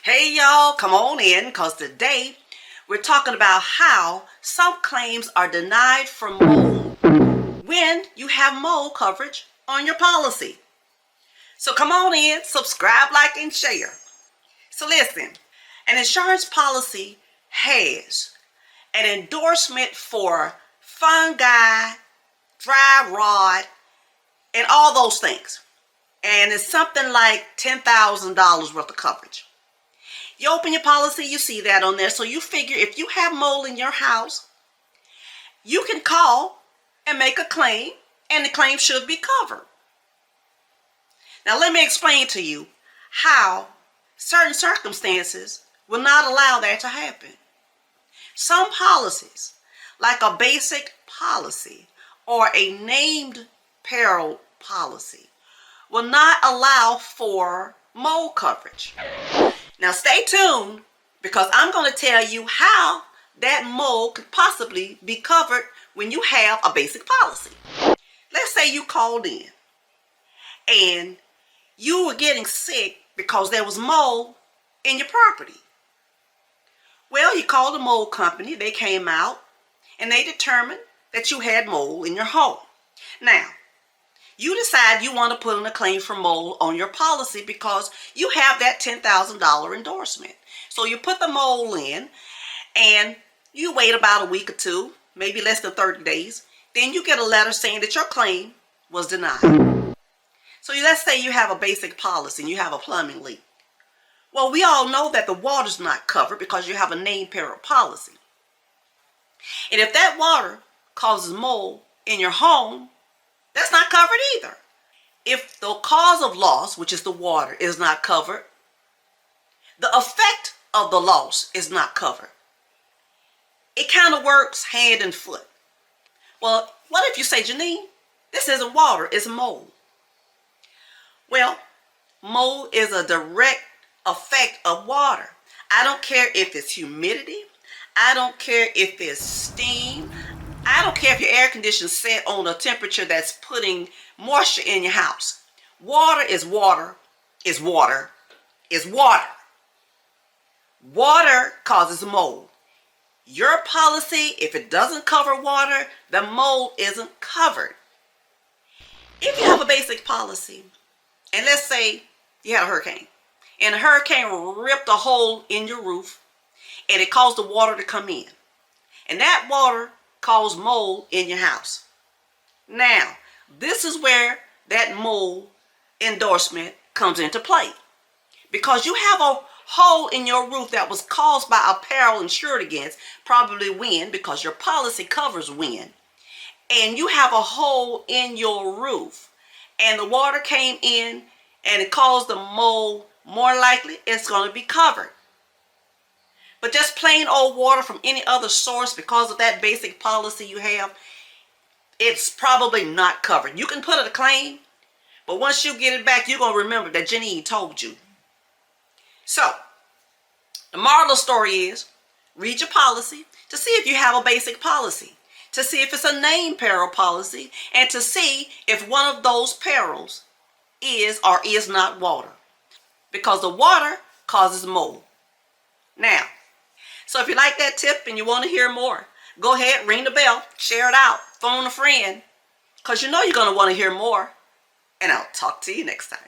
Hey y'all, come on in because today we're talking about how some claims are denied for mold when you have mold coverage on your policy. So come on in, subscribe, like, and share. So listen, an insurance policy has an endorsement for fungi, dry rot, and all those things. And it's something like $10,000 worth of coverage. You open your policy, you see that on there. So you figure if you have mold in your house, you can call and make a claim, and the claim should be covered. Now let me explain to you how certain circumstances will not allow that to happen. Some policies, like a basic policy or a named peril policy, will not allow for mold coverage. Now stay tuned because I'm going to tell you how that mold could possibly be covered when you have a basic policy. Let's say you called in and you were getting sick because there was mold in your property. Well, you called the mold company, they came out and they determined that you had mold in your home. Now, you decide you want to put in a claim for mold on your policy because you have that $10,000 endorsement. So you put the mold in and you wait about a week or two, maybe less than 30 days. Then you get a letter saying that your claim was denied. So let's say you have a basic policy and you have a plumbing leak. Well, we all know that the water's not covered because you have a named peril policy. And if that water causes mold in your home, that's not covered either. If the cause of loss, which is the water, is not covered, the effect of the loss is not covered. It kind of works hand and foot. Well, what if you say, Janine, this isn't water, it's mold? Well, mold is a direct effect of water. I don't care if it's humidity. I don't care if it's steam. I don't care if your air conditioner is set on a temperature that's putting moisture in your house. Water is water, is water, is water. Water causes mold. Your policy, if it doesn't cover water, the mold isn't covered. If you have a basic policy, and let's say you had a hurricane, and the hurricane ripped a hole in your roof, and it caused the water to come in, and that water cause mold in your house. Now, this is where that mold endorsement comes into play. Because you have a hole in your roof that was caused by a peril insured against, probably wind, because your policy covers wind. And you have a hole in your roof, and the water came in and it caused the mold, more likely it's going to be covered. But just plain old water from any other source, because of that basic policy you have, it's probably not covered. You can put in a claim, but once you get it back, you're going to remember that Janine told you. So, the moral of the story is, read your policy to see if you have a basic policy, to see if it's a named peril policy, and to see if one of those perils is or is not water. Because the water causes mold. Now, so if you like that tip and you want to hear more, go ahead, ring the bell, share it out, phone a friend, because you know you're going to want to hear more. And I'll talk to you next time.